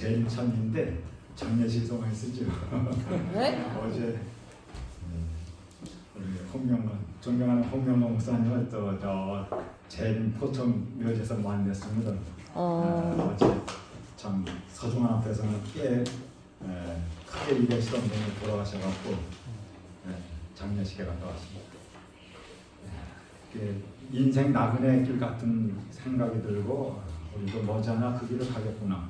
제일천인데 장례식에서 많이 쓰죠. 네? 어제 존경하는 홍명관 목사님을 또 저 제일 포천 묘지에서 만났습니다. 어제 참 서중환 앞에서는 꽤 크게 일하시던 분이 돌아가셔갖고 장례식에 갔다 왔습니다. 인생 나그네 길 같은 생각이 들고 우리도 머지않아 그 길을 가겠구나.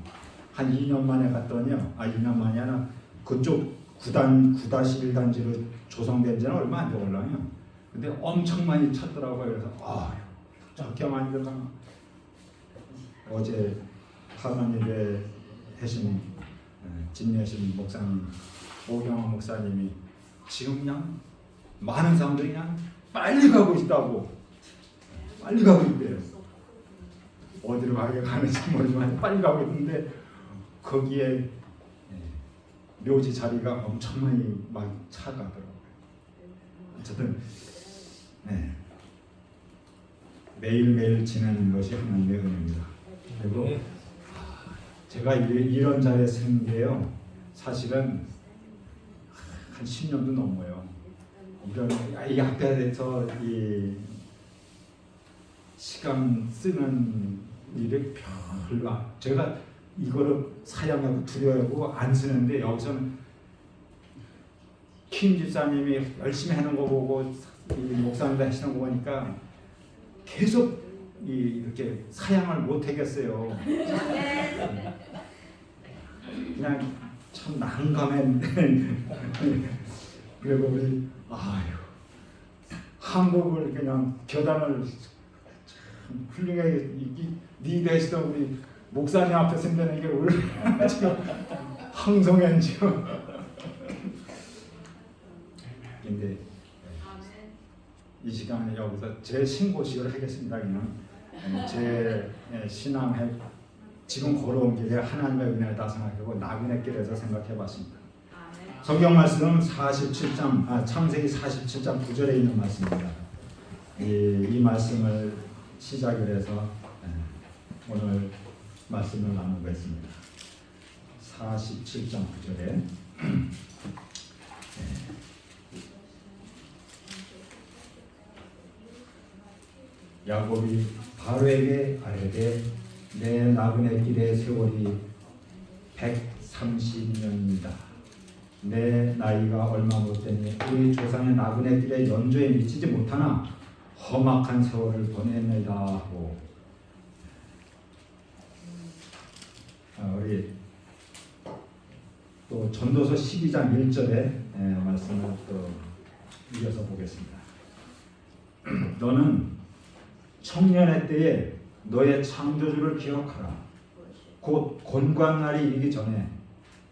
한 2년 만에 갔더니요. 2년 만이 아니라 그쪽 9-1단지로 조성된 지는 얼마 안 되걸랑요. 근데 엄청 많이 찾더라고요. 그래서 저렇게 많이 들어가나. 어제 파만 예배 하신 진예신 목사님, 오경환 목사님이 지금 그냥 많은 사람들이 그냥 빨리 가고 있다고. 빨리 가고 있대요. 어디로 가는지 모르지만 빨리 가고 있는데 거기에 묘지 자리가 엄청 많이 막 차가더라고요. 어쨌든 매일매일 지내는 것이 하나님의 은혜입니다. 그리고 제가 이런 자리에 선 게요. 사실은 한 10년도 넘어요. 이 앞에서 이 시간 쓰는 일이 별로 제가 이거를 사양하고 두려워하고 안 쓰는데 여기서는 킴 집사님이 열심히 하는 거 보고 이 목사님도 하시는 거 보니까 계속 이렇게 사양을 못 하겠어요. 그냥 참 난감해. 그리고 우리 한국을 그냥 교단을 참 훌륭하게 리드하시던 우리 목사님 앞에 선대는 게 얼마나 지금 황송한지요. 근데 이 시간에 여기서 제 신고식을 하겠습니다. 그냥 제 신앙을 지금 걸어온 길에 하나님의 은혜다 생각하고 나그네 길에서 생각해봤습니다. 성경 말씀은 47장 창세기 47장 9절에 있는 말씀입니다. 이 말씀을 시작을 해서 오늘 말씀을 나누겠습니다. 47장 9절에 야곱이 바로에게 아뢰되 내 나그네 길의 세월이 130년이다. 내 나이가 얼마 못되니 우리 조상의 나그네 길의 연조에 미치지 못하나 험악한 세월을 보내내다 하고 우리 또 전도서 12장 1절에 말씀을 또 이어서 보겠습니다. 너는 청년의 때에 너의 창조주를 기억하라. 곧 곤고한 날이 이르기 전에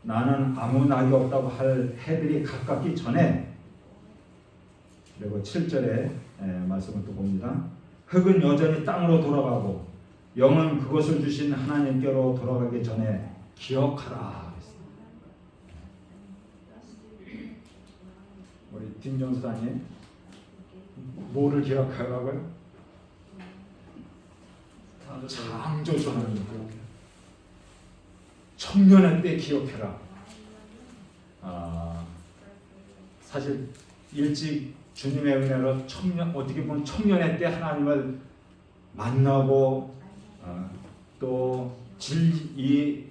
나는 아무 낙이 없다고 할 해들이 가깝기 전에. 그리고 7절에 말씀을 또 봅니다. 흙은 여전히 땅으로 돌아가고 영은 그것을 주신 하나님께로 돌아가기 전에 기억하라. 우리 김정수장님 뭐를 기억하라고요? 창조주 하나님. 청년의 때 기억해라. 사실 일찍 주님의 은혜로 어떻게 보면 청년의 때 하나님을 만나고 또 진리의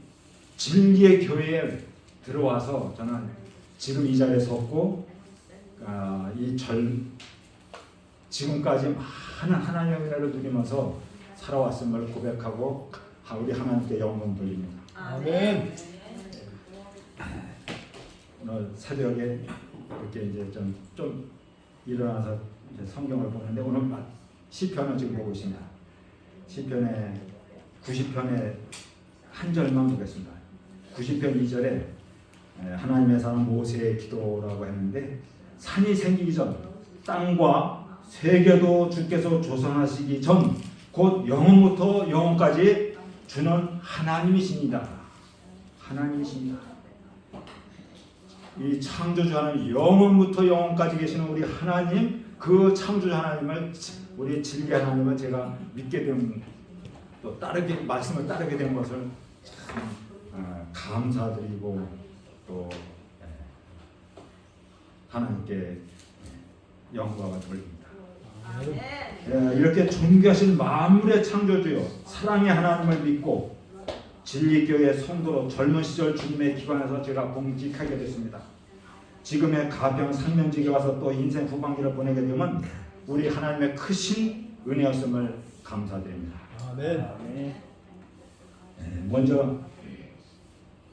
교회에 들어와서 저는 지금 이 자리에 섰고 지금까지 많은 하나님의 은혜를 누리면서 살아왔음을 고백하고 우리 하나님께 영광 돌립니다. 아멘. 오늘 새벽에 이렇게 이제 좀 일어나서 이제 성경을 보는데 오늘 시편을 지금 보고 있습니다. 시편의 90편의 한 절만 보겠습니다. 90편 2절에 하나님의 사람 모세의 기도라고 했는데 산이 생기기 전 땅과 세계도 주께서 조성하시기 전 곧 영원부터 영원까지 주는 하나님이십니다. 하나님이십니다. 이 창조주 하나님, 영원부터 영원까지 계시는 우리 하나님, 그 창조주 하나님을, 우리 진리 하나님을 제가 믿게 된, 또 말씀을 따르게 된 것을 참 감사드리고 또 하나님께 영광을 돌립니다. 이렇게 존귀하신 만물의 창조주요 사랑의 하나님을 믿고 진리교회 성도로 젊은 시절 주님의 기관에서 제가 봉직하게 됐습니다. 지금의 가병 상면직에 와서 또 인생 후반기를 보내게 되면 우리 하나님의 크신 은혜였음을 감사드립니다. 아멘. 먼저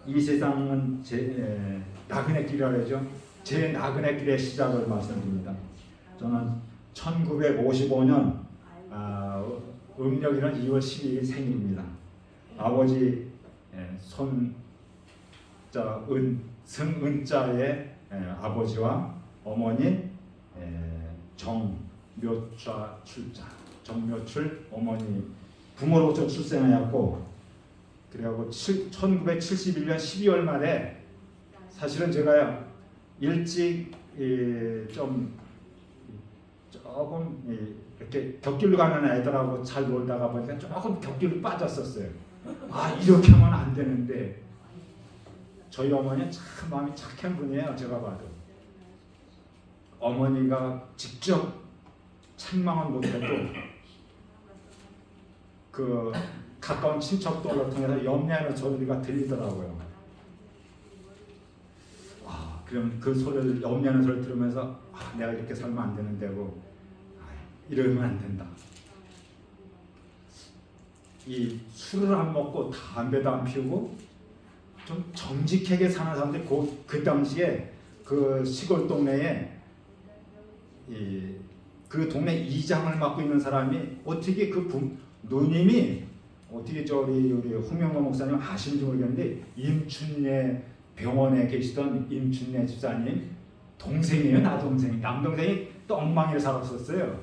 이 세상은 제 나그네 길이라 그러죠. 제 나그네 길의 시작을 말씀드립니다. 저는 1955년 음력이는 2월 12일 생일입니다. 아버지 손자 승은자의 아버지와 어머니 정묘출 어머니 부모로부터 출생하였고, 그리고 1971년 12월 말에 사실은 제가 일찍 조금 이렇게 격길로 가는 애들하고 잘 놀다가 보니까 조금 격길로 빠졌었어요. 이렇게 하면 안 되는데, 저희 어머니는 참 마음이 착한 분이에요. 제가 봐도 어머니가 직접 책망은 못해도 그 가까운 친척들을 통해서 염려하는 소리가 들리더라고요. 그럼 그 소리를 염려하는 소리를 들으면서 내가 이렇게 살면 안 되는데고, 이러면 안 된다. 이 술을 안 먹고 담배도 안 피우고 좀 정직하게 사는 사람들이 그 당시에 그 시골 동네에 그 동네 이장을 맡고 있는 사람이 어떻게 누님이 어떻게 우리 홍명로 목사님 아시는지 모르겠는데, 임춘례 병원에 계시던 임춘례 집사님 동생이에요. 남동생이 똥망이를 살았었어요.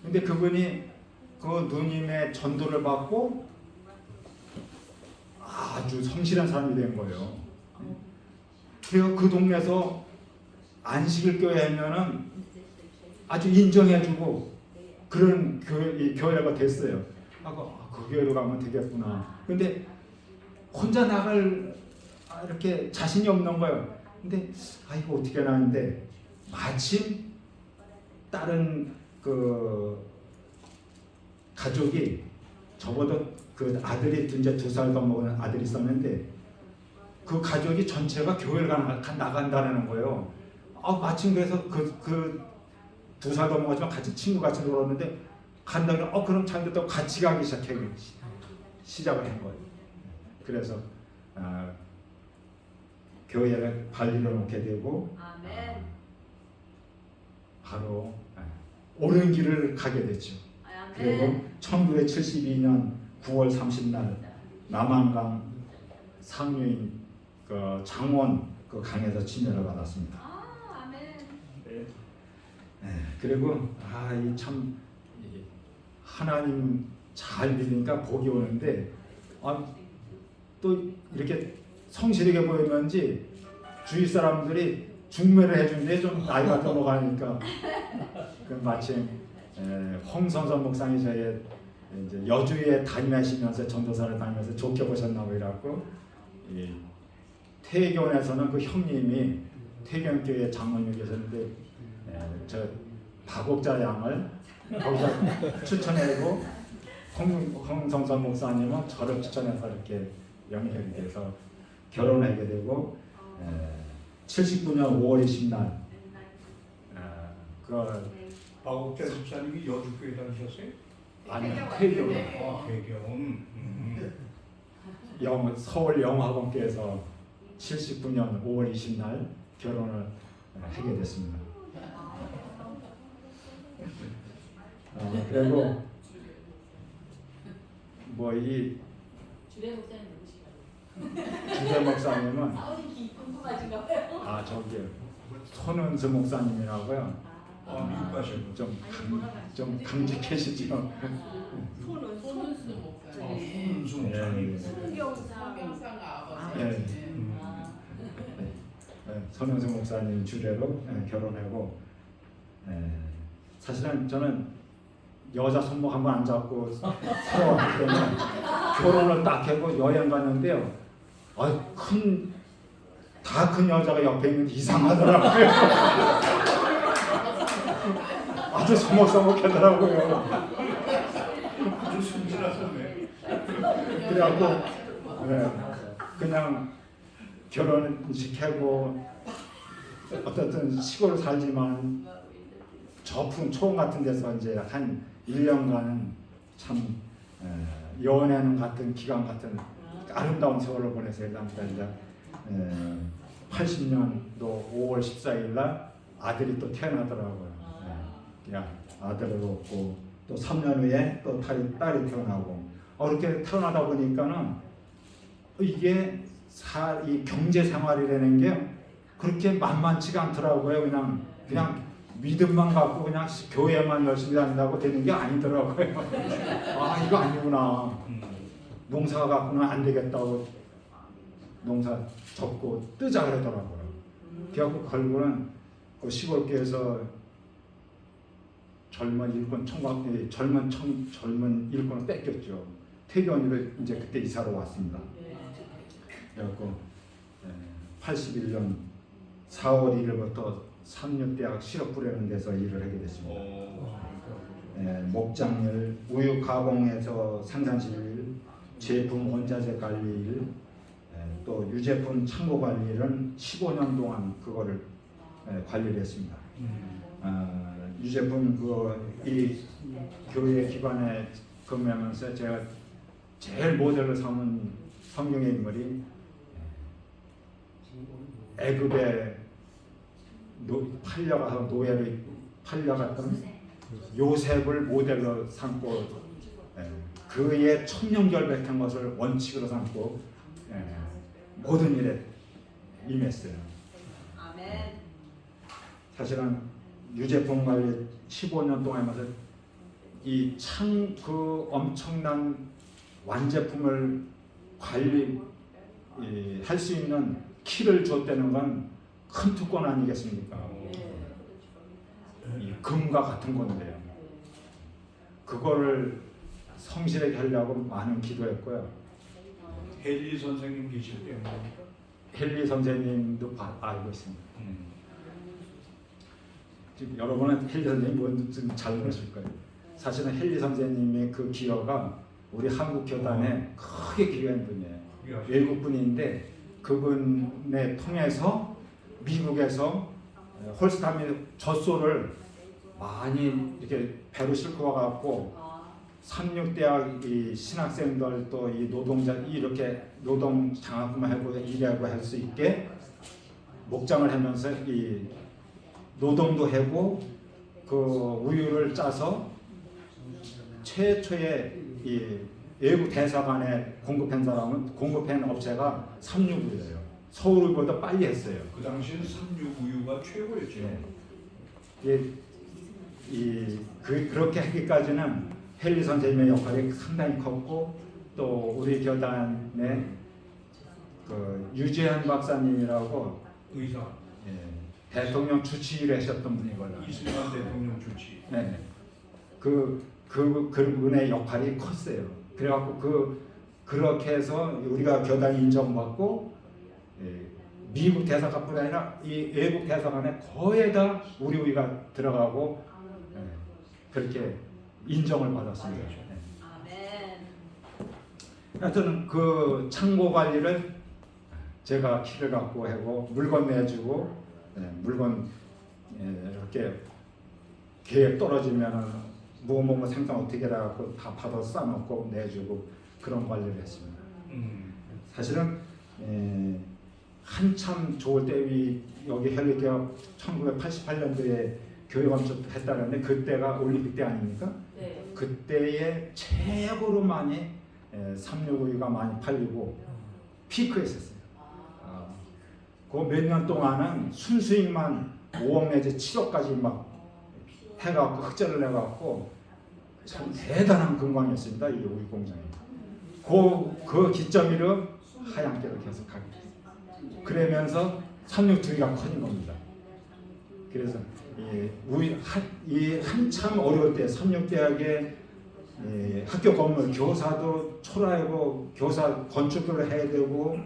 근데 그분이 그 누님의 전도를 받고 아주 성실한 사람이 된 거예요. 그래서 그 동네에서 안식일 교회 하면은 아주 인정해주고 그런 교회가 됐어요. 그 교회로 가면 되겠구나. 근데 혼자 나갈 이렇게 자신이 없는 거예요. 근데 이거 어떻게 하는데 마침 다른 그 가족이 저보다 그 아들이 이제 2살 더 먹은 아들이 있었는데, 그 가족이 전체가 교회를 나간다는 거예요. 마침 그래서 그 2살 더 먹었지만 같이 친구 같이 놀았는데 간다고 그럼 잘 됐다고 같이 가기 시작을 한 거예요. 그래서 교회를 발리러 놓게 되고 바로 옳은 길을 가게 됐죠. 그리고 1972년 9월 30날 남한강 상류인 그 장원 그 강에서 침례를 받았습니다. 그리고 참 하나님 잘 믿으니까 복이 오는데, 또 이렇게 성실하게 보이는지 주위 사람들이 중매를 해준데 좀 나이가 더 먹으니까 마침 홍성선 목사님이 저희 이제 여주에 다니시면서 전도사를 다니면서 좋게 보셨나고 이래갖고, 태교원에서는 그 형님이 태교교회 장로님이 계셨는데 저 박옥자 양을 거기서 추천해고 홍성선 목사님은 저를 추천해서 이렇게 연결이 돼서 결혼하게 되고, 79년 5월 20날 박옥자 집사님이 여주교회 다니셨어요? 아니요, 태교 배경. 서울 영화관교에서 79년 5월 20날 결혼을 하게 됐습니다. 그리고 이 주대 목사님은 저기요 손은수 목사님이라고요. 미국 가시고 좀 강직해지죠. 손은수 목사님. 손은수 목사님. 성경상 아버지. 손은수 목사님 주례로 결혼하고, 사실은 저는 여자 손목 한번 안 잡고 살아왔기 때문에 결혼을 딱 하고 여행 갔는데요. 다 큰 여자가 옆에 있는데 이상하더라고요. 아주 서먹서먹하더라고요. 아주 순진하셨네. 그래갖고 그냥 결혼식하고 어떻든 시골 살지만 저풍 초원 같은 데서 이제 한 1년간 참 연애는 같은 기간 같은 아름다운 세월을 보내서 일합니다. 이제 80년도 5월 14일 날 아들이 또 태어나더라고요. 아들을 얻고 또 3년 후에 또 딸이 태어나고 이렇게 태어나다 보니까는 이게 이 경제 생활이라는 게 그렇게 만만치가 않더라고요. 그냥 믿음만 갖고 그냥 교회만 열심히 다닌다고 되는 게 아니더라고요. 이거 아니구나. 농사가 갖고는 안 되겠다고 농사 접고 뜨자 그러더라고요. 그래갖고 결국은 그 시골교에서 젊은 일꾼을 뺏겼죠. 태교원으로 이제 그때 이사로 왔습니다. 그래갖고 81년 4월 1일부터 삼육대학 시럽 뿌리는 데서 일을 하게 됐습니다. 목장일, 우유 가공에서 생산실, 제품 원자재 관리일, 또 유제품 창고 관리는 15년 동안 그거를 관리를 했습니다. 유제품 이 교회 기관에 근무하면서 제가 제일 모델로 삼은 성경의 인물이 애굽에 팔려가서 노예로 팔려갔던 요셉을 모델로 삼고 그의 천년결백한 것을 원칙으로 삼고 모든 일에 임했어요. 아멘. 사실은 유제품 관리 15년 동안 하면서 그 엄청난 완제품을 관리할 수 있는 키를 줬다는 건 큰 특권 아니겠습니까? 이 금과 같은 건데요. 그거를 성실하게 하려고 많은 기도했고요. 헨리 선생님 계실 때요. 헨리 선생님도 알고 있습니다. 지금 여러분은 헨리 선생님 뭔지 잘 모르실 거예요. 사실은 헨리 선생님의 그 기여가 우리 한국 교단에 크게 기여한 분이에요. 외국 분인데 그분에 통해서 미국에서 홀스타임의 젖소를 많이 이렇게 배로 싣고 와갖고 삼육대학 이 신학생들 또 이 노동자 이렇게 노동 장학금을 하고 일하고 할 수 있게 목장을 하면서 이 노동도 하고 그 우유를 짜서 최초의 이 외국 대사관에 공급한 업체가 삼육우유예요. 서울보다 빨리 했어요. 그 당시에는 삼육우유가 최고였죠. 그렇게 하기까지는 헨리 선생님의 역할이 상당히 컸고 또 우리 교단의 그 유재한 박사님이라고 의사. 대통령 주치의를 하셨던 분이거든요. 이승만 대통령 주치. 네. 그분의 역할이 컸어요. 그래갖고 그렇게 해서 우리가 교단이 인정받고 미국 대사관뿐 아니라 이 외국 대사관에 거의 다 우리 우리가 들어가고 그렇게 인정을 받았습니다. 아멘. 하여튼 그 창고 관리를 제가 키를 갖고 하고 물건 내주고 물건 이렇게 계획 떨어지면은 뭐 생산 어떻게 해갖고 다 받아 싸놓고 내주고 그런 관리를 했습니다. 사실은 한참 좋을 때 여기 헬리케어 1988년도에 교회 건축했다는데 그때가 올림픽 때 아닙니까? 네. 그때에 최고로 많이 365가 많이 팔리고 피크했었어요. 그 몇 년 동안은 순수익만 5억 내지 7억까지 막 해갖고 흑자를 내갖고 참 대단한 금광이었습니다. 이 우유 공장이. 그 기점으로 하향세를 계속 가게 됐어요. 그러면서 삼육두기가 커진 겁니다. 그래서 이 한참 어려울 때 삼육대학에 학교 건물 교사도 초라하고 교사 건축을 해야 되고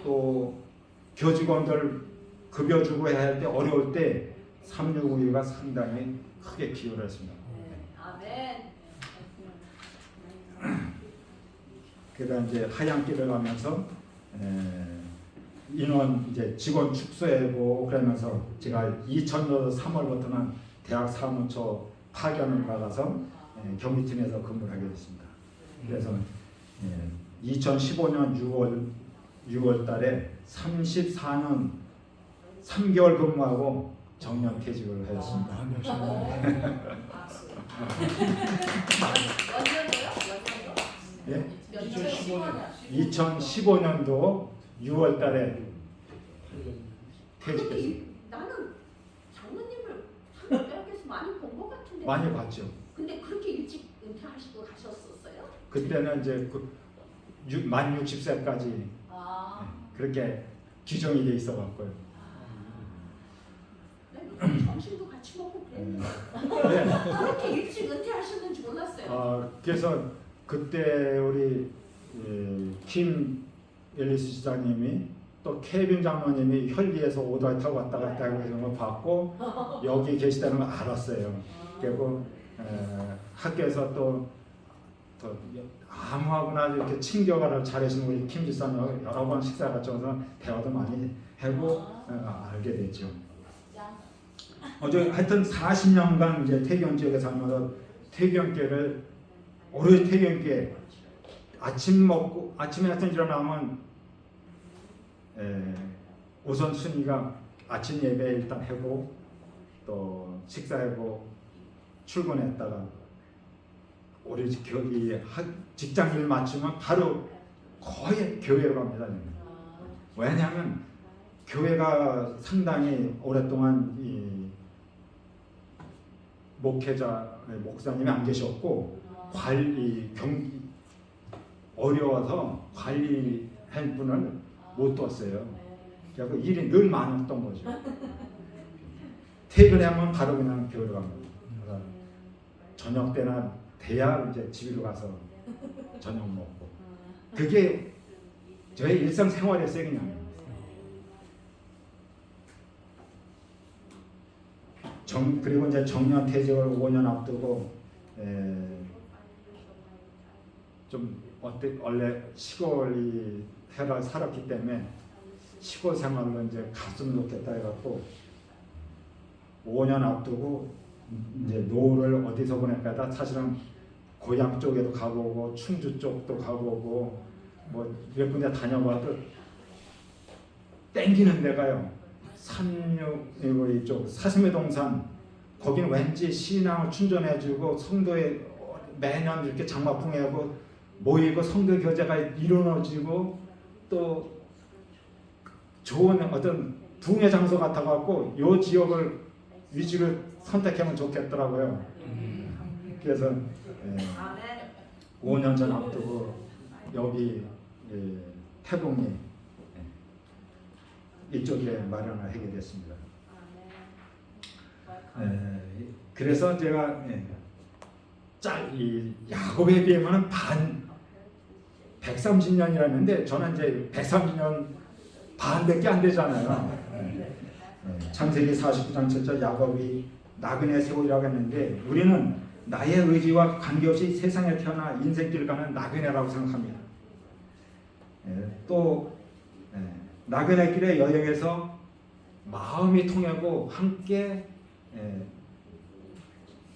또 교직원들 급여 주고 해야 할 때 어려울 때 365가 상당히 크게 기여를 했습니다. 아멘. 그다음 이제 하얀길을 가면서 인원 이제 직원 축소하고 그러면서 제가 2000년 3월부터는 대학 사무처 파견을 받아서 경비팀에서 근무를 하게 됐습니다. 그래서 2015년 6월 달에 34년 3개월 근무하고 정년 퇴직을 하였습니다. 예? 2015년도 6월 달에 퇴직했습니다. 나는 장로님을 한국에서 많이 본 것 같은데. 많이 봤죠. 근데 그렇게 일찍 은퇴하시고 가셨었어요? 그때는 이제 만 60세까지 아. 그렇게 규정이 돼 있어 갖고요. 점심도 같이 먹고 그랬는데 네. 그렇게 일찍 은퇴하셨는지 몰랐어요. 그래서 그때 우리 킴 앨리스 지사님이 또 케빈 장로님이 혈리에서 오토바이 타고 왔다 갔다 하고 이런 걸 봤고 여기 계시다는 걸 알았어요. 그리고 학교에서 또 아무하고나 이렇게 친교가를 잘하시는 우리 킴 지사님 여러 번 식사 같이 와서 대화도 많이 하고 알게 됐죠. 하여튼 40년간 이제 태경 지역에 살면서 태경교를 오래 태경교에 아침에 하여튼 일어나면 우선 순위가 아침 예배 일단 하고 또 식사하고 출근했다가 우리 직장 일 마치면 바로 거의 교회로 갑니다. 왜냐하면 교회가 상당히 오랫동안 목사님이 안 계셨고 어려워서 관리할 분을 못 뒀어요. 그래서 일이 늘 많았던 거죠. 퇴근하면 바로 그냥 교회로 갑니다. 저녁 때나 돼야 이제 집으로 가서 저녁 먹고 그게 저의 일상생활이었어요. 그냥 그리고 이제 정년 퇴직을 5년 앞두고 좀 원래 시골이 살았기 때문에 시골 생활로 이제 갔으면 좋겠다 해갖고 5년 앞두고 이제 노후를 어디서 보낼까 사실은 고향 쪽에도 가보고 충주 쪽도 가보고 뭐 몇 군데 다녀봐도 땡기는 데가요. 이쪽 사슴의 동산 거기는 왠지 신앙을 충전해주고 성도에 매년 이렇게 장마풍하고 모이고 성도 교제가 이루어지고 또 좋은 어떤 붕의 장소 같아갖고 요 지역을 위주로 선택하면 좋겠더라고요. 그래서 5년 전 앞두고 여기 태봉리 이쪽에 마련을 하게 됐습니다. 그래서 제가 이 야곱에 비하면 130년이라는데 저는 이제 130년 반밖에 안 되잖아요. 창세기 49장 7절 야곱이 나그네 세월이라고 했는데 우리는 나의 의지와 관계없이 세상에 태어나 인생길 가는 나그네라고 생각합니다. 또 나그네 길의 여행에서 마음이 통하고 함께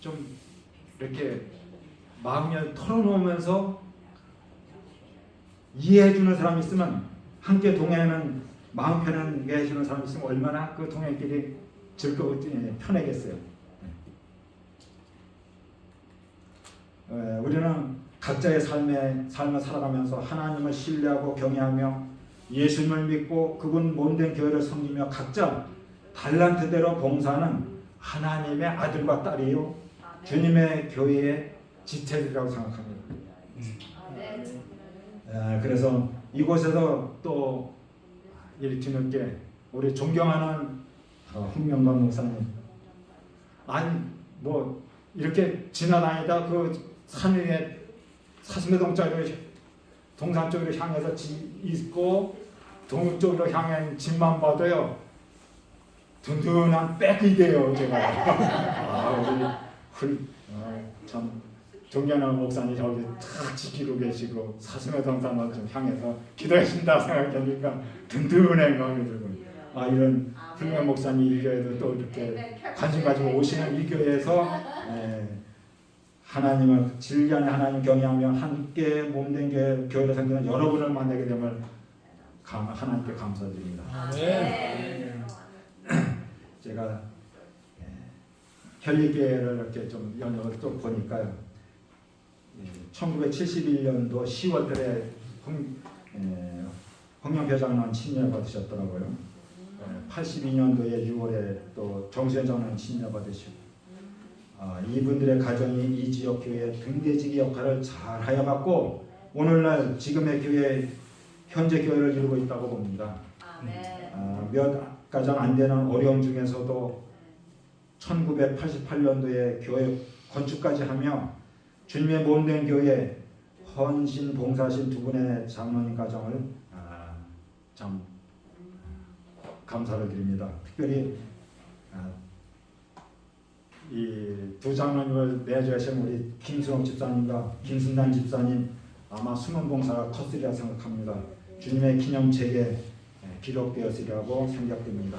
좀 이렇게 마음을 털어놓으면서 이해해주는 사람이 있으면 함께 동행하는 마음 편하게 해주는 사람이 있으면 얼마나 그 동행길이 즐겁고 편하겠어요. 우리는 각자의 삶을 살아가면서 하나님을 신뢰하고 경외하며 예수님을 믿고 그분 몸된 교회를 섬기며 각자 달란트대로 봉사하는 하나님의 아들과 딸이요 주님의 교회의 지체들이라고 생각합니다. 그래서 이곳에서 또 이 뒤늦게 우리 존경하는 홍명관 목사님 아니 뭐 이렇게 지나다니다 그 산 위에 사슴의 쪽으로 동산 쪽으로 향해서 집 있고 동쪽으로 향한 집만 봐도요 든든한 백이 돼요 제가. 참 존경하는 목사님 저기 탁 지키고 계시고 사슴의 동산을 좀 향해서 기도하신다 생각하니까 든든한 마음이 들고 이런 훌륭한 목사님 이 교회도 또 이렇게 관심 가지고 오시는 이 교회에서 하나님을 진리안에 하나님 경외하며 함께 몸된 교회를 섬기는 여러분을 만나게 됨을 하나님께 감사드립니다. 아멘. 제가 현리교회를 이렇게 좀 연역을 또 보니까요. 1971년도 10월달에 홍영표 장로는 친례 받으셨더라고요. 82년도에 6월에 또 정수현 장로는 친례 받으시고 이분들의 가정이 이 지역 교회의 등대지기 역할을 잘 하여갖고 오늘날 지금의 교회 현재 교회를 이루고 있다고 봅니다. 몇 가정 안 되는 어려움 중에서도 1988년도에 교회 건축까지 하며 주님의 몸된 교회 헌신 봉사하신 두 분의 장로님 가정을 참 감사를 드립니다. 특별히 이 두 장로님을 내주신 우리 김수홍 집사님과 김순단 집사님 아마 숨은 봉사가 컸으리라 생각합니다. 주님의 기념책에 기록되었으리라고 생각됩니다.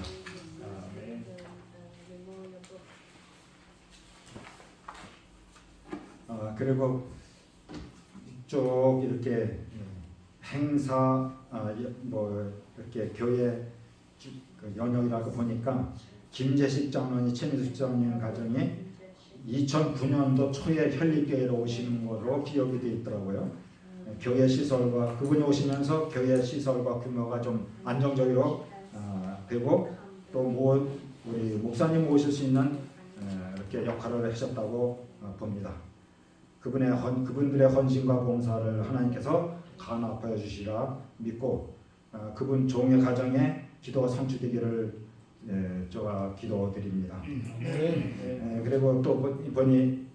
그리고 쭉 이렇게 행사 뭐 이렇게 교회 연역이라고 보니까 김재식 장로님, 최민숙 장로님 가정이 2009년도 초에 현리교회로 오시는 것으로 기록이 되어 있더라고요. 교회 시설과 그분이 오시면서 교회 시설과 규모가 좀 안정적으로 되고 또 우리 목사님 모실 수 있는 이렇게 역할을 하셨다고 봅니다. 그분들의 헌신과 봉사를 하나님께서 간합하여 주시라 믿고 그분 종의 가정에 기도가 성취되기를 제가 기도드립니다. 그리고 또 보니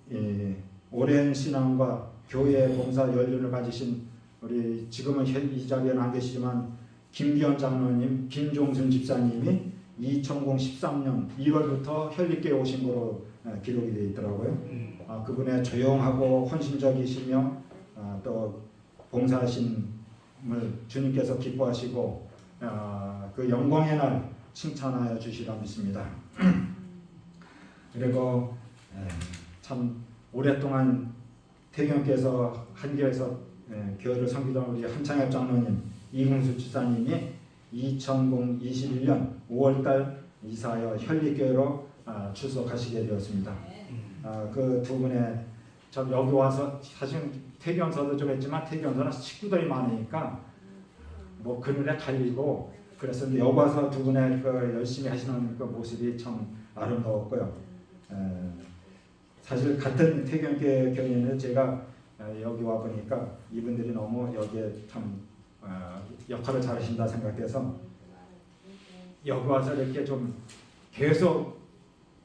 오랜 신앙과 교회 봉사 연륜을 가지신 우리 지금은 이 자리에는 안 계시지만 김기현 장로님, 김종순 집사님이 2013년 2월부터 현리교회 오신 거로 기록이 되어 있더라고요. 그분의 조용하고 헌신적이시며 또 봉사하심을 주님께서 기뻐하시고 그 영광의 날 칭찬하여 주시라 믿습니다. 그리고 참 오랫동안 태경께서 한교에서 교회를 섬기던 우리 한창엽 장로님, 이궁수 집사님이 2021년 5월달 이사하여 현리교회로 출석하시게 되었습니다. 그 두 분의 저 여기 와서 사실 태경서도 좀 했지만 태경서는 식구들이 많으니까 뭐 그늘에 갈리고 그래서 여기 와서 두 분의 그 열심히 하시는 그 모습이 참 아름다웠고요. 사실 같은 태경교회 교인은 제가 여기 와 보니까 이분들이 너무 여기에 참 역할을 잘하신다 생각해서 여기 와서 이렇게 좀 계속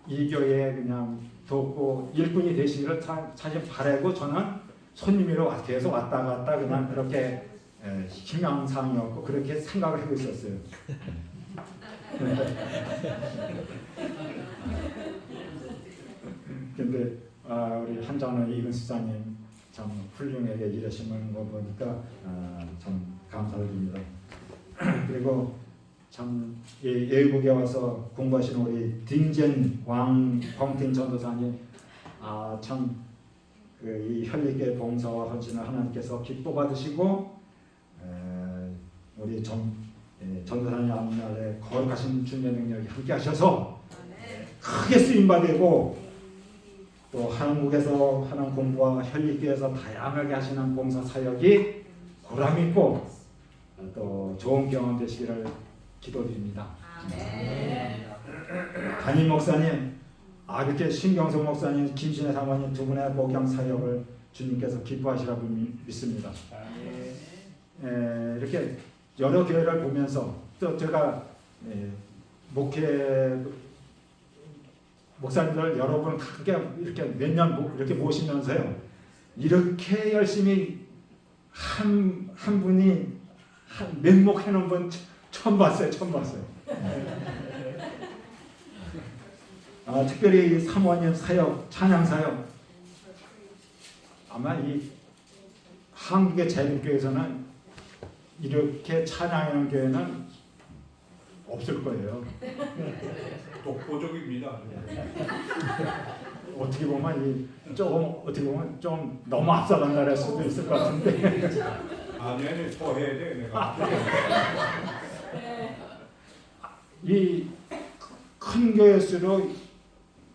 이 교회에 그냥 돕고 일꾼이 되시기를 사실 바라고 저는 손님으로 계속 왔다 갔다 그냥 그렇게 희망사항이었고 그렇게 생각을 하고 있었어요. 근데 우리 한장로 이근수사님 참 훌륭하게 일하시는 거 보니까 참 감사드립니다. 그리고 참 예국에 와서 공부하시는 우리 딩젠 광팅 전도사님 참 이 현리교회 봉사와 헌신을 하나님께서 기뻐 받으시고 우리 전도사님 앞날에 거룩하신 주님의 능력이 함께 하셔서 크게 쓰임받고 또 한국에서 하는 공부와 현리교회에서 다양하게 하시는 봉사 사역이 보람있고 또 좋은 경험 되시기를 기도드립니다. 담임 목사님, 이렇게 신경석 목사님, 김신혜 사모님 두 분의 목양 사역을 주님께서 기뻐하시라고 믿습니다. 이렇게 여러 교회를 보면서 또 제가 목사님들 여러분 함께 이렇게 몇 년 이렇게 모시면서요 이렇게 열심히 한 분이 맹목해 놓은 분 처음 봤어요. 특별히 이 사모님 사역, 찬양 사역, 아마 이 한국의 재림교회에서는 이렇게 찬양하는 교회는 없을 거예요. 독보적입니다. 어떻게 보면 좀 너무 앞서간다 할 수도 있을 것 같은데. 아니 더 해야 돼 내가. 이 큰 교회일수록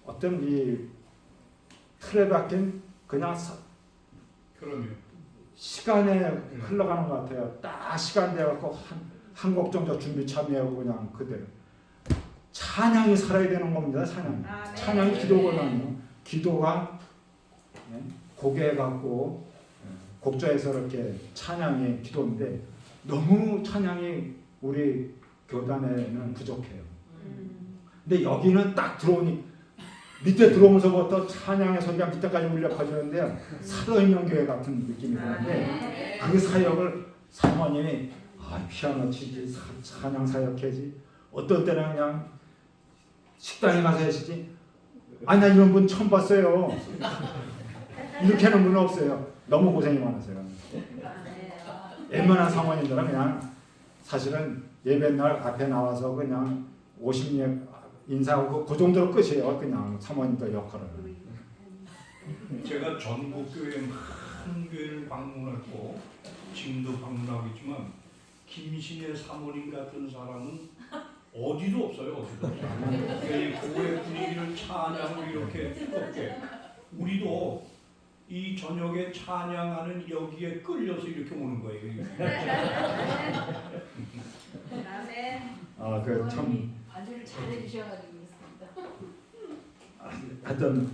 어떤 이 틀에 박힌 그냥 그럼요. 시간에 흘러가는 것 같아요. 딱 시간 돼갖고 한 곡 정도 준비 참여하고 그냥 그대로. 찬양이 살아야 되는 겁니다. 찬양이 기도거든요. 기도가 고개 갖고 곡조에서 이렇게 찬양이 기도인데 너무 찬양이 우리 교단에는 부족해요. 근데 여기는 딱 밑에 들어오면서부터 찬양의 소리가 밑에까지 울려 퍼지는데 살아있는 교회 같은 느낌이 드는데 그 사역을 사모님이 피아노 치지 찬양 사역해지 어떤 때는 그냥 식당에 가서 하시지 나 이런 분 처음 봤어요. 이렇게 하는 분은 없어요. 너무 고생이 많으세요. 웬만한 사모님들은 그냥 사실은 예배날 앞에 나와서 그냥 50년 인사하고 그 정도로 끝이에요. 그냥 사모님들 역할을. 제가 전국 교회 많은 교회를 방문했고 지금도 방문하고 있지만 김신혜 사모님 같은 사람은 어디도 없어요. 이 교회 분위기를 찬양으로 이렇게 뜨겁게 우리도 이 저녁에 찬양하는 여기에 끌려서 이렇게 오는 거예요. 참 반주를 잘해 주셔가지고 있습니다. 하여튼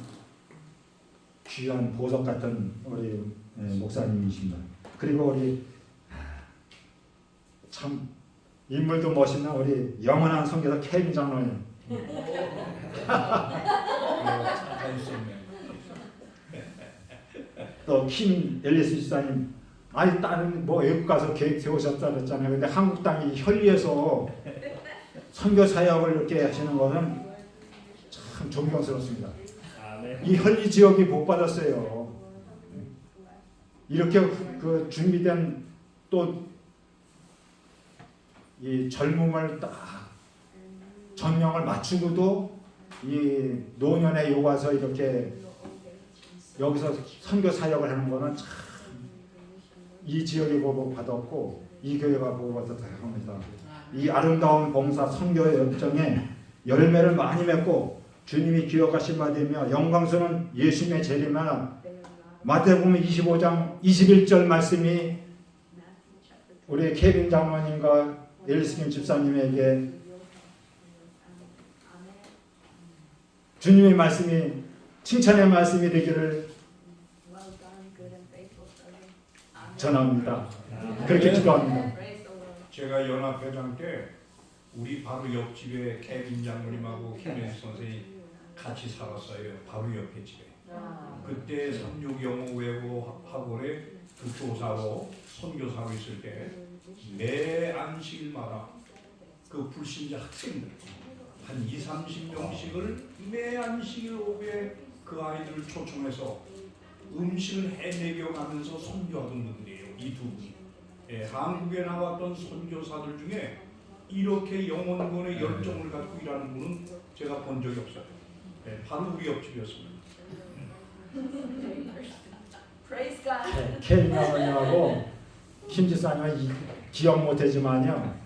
귀한 보석 같은 우리 목사님이십니다. 그리고 우리 참 인물도 멋있는 우리 영원한 선교사 케빈 장로님. 또 킴 앨리스 집사님. 다른 외국 가서 계획 세우셨다 그랬잖아요. 근데 한국 땅이 혈리에서 선교 사역을 이렇게 하시는 것은 참 존경스럽습니다. 이 혈리 지역이 복 받았어요. 이렇게 그 준비된 또 이 젊음을 딱 전령을 맞추고도 이 노년에 와서 이렇게 여기서 선교 사역을 하는 것은 참 이 지역이 복을 받았고 이 교회가 복을 받았다 합니다. 이 아름다운 봉사 선교 열정에 열매를 많이 맺고 주님이 기억하신 바 되며 영광스러운 예수님의 재림하나 마태복음 25장 21절 말씀이 우리 케빈 장로님과 앨리스님 집사님에게 주님의 말씀이 칭찬의 말씀이 되기를 전합니다. 그렇게 기도합니다. 제가 연합회장 때 우리 바로 옆집에 케빈 장로님하고 김현수 선생이 같이 살았어요. 바로 옆에 집에. 그때 36 영어 외고 학원에 그 교사로 선교사로 있을 때 매 안식일마다 그 불신자 학생들 한 2-30명씩을 매 안식일 오후에 그 아이들을 초청해서 음식을 해먹여가면서 선교하던 분들이에요. 이 두 분이. 한국에 나왔던 선교사들 중에 이렇게 영혼권의 열정을 갖고 일하는 분은 제가 본 적이 없어요. 바로 우리 옆집이었습니다. 케빈 장로님하고 김 집사님은 기억 못하지만요.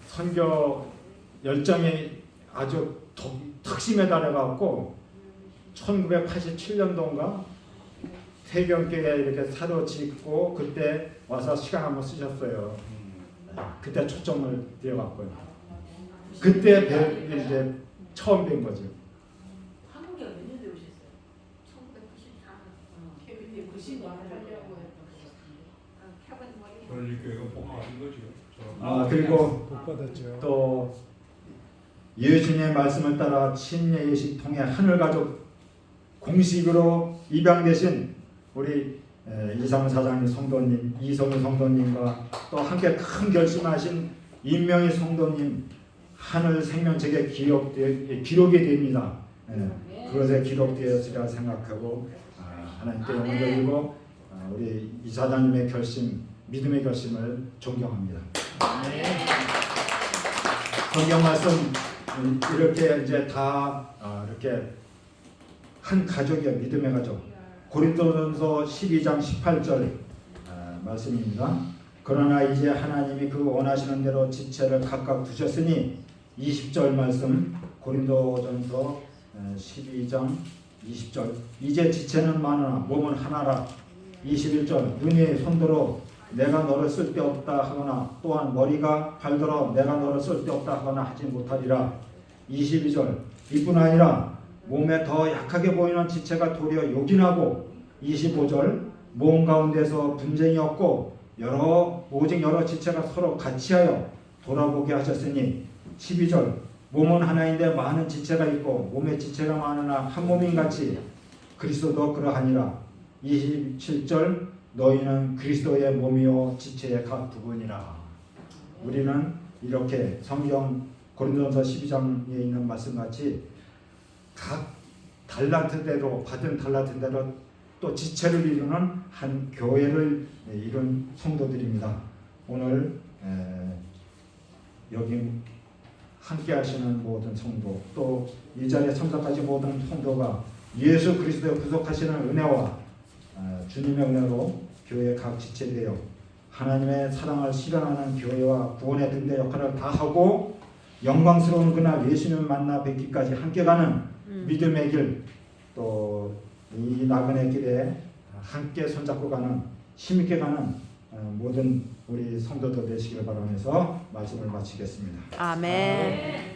선교 열정이 아주 특심에 달해갖고 1987년도인가 태경교회 이렇게 사도 짓고 그때 와서 시간 한번 쓰셨어요. 그때 초점을 띄어갖고요. 그때 이제 처음 뵌 거죠. 한국에 몇 년도에 오셨어요? 1994년. 케빈이 90년 하려고 했던 그러니까 복받은 거죠. 그리고 복 받았죠. 또 예수님의 말씀을 따라 침례 예식 통해 하늘 가족 공식으로 입양 대신 우리 이상 사장님 성도님, 이성희 성도님과 또 함께 큰 결심하신 임명희 성도님 하늘 생명책에 기록이 됩니다. 그것에 기록되었으리라 생각하고 하나님께 영광 돌리고 우리 이사장님의 결심, 믿음의 결심을 존경합니다. 성경 말씀 이렇게 이제 다 이렇게 한 가족이에요. 믿음의 가족. 고린도전서 12장 18절 말씀입니다. 그러나 이제 하나님이 그 원하시는 대로 지체를 각각 두셨으니 20절 말씀 고린도전서 12장 20절 이제 지체는 많으나 몸은 하나라. 21절 눈이 손들어 내가 너를 쓸데없다 하거나 또한 머리가 발들어 내가 너를 쓸데없다 하거나 하지 못하리라. 22절 이뿐 아니라 몸에 더 약하게 보이는 지체가 도리어 요긴하고 25절 몸 가운데서 분쟁이 없고 오직 여러 지체가 서로 같이하여 돌아보게 하셨으니 12절 몸은 하나인데 많은 지체가 있고 몸에 지체가 많으나 한 몸인 같이 그리스도도 그러하니라. 27절 너희는 그리스도의 몸이요 지체의 각 부분이라. 우리는 이렇게 성경 고린도전서 12장에 있는 말씀같이 각 달란트대로 받은 달란트대로 또 지체를 이루는 한 교회를 이룬 성도들입니다. 오늘 여기 함께 하시는 모든 성도 또 이 자리에 참석하신 모든 성도가 예수 그리스도의 구속하시는 은혜와 주님의 은혜로 교회 각 지체되어 하나님의 사랑을 실현하는 교회와 구원의 등대 역할을 다하고 영광스러운 그날 예수님을 만나 뵙기까지 함께 가는 믿음의 길 또 이 나그네 길에 함께 손잡고 가는 힘있게 가는 모든 우리 성도들 되시길 바라면서 말씀을 마치겠습니다. 아멘.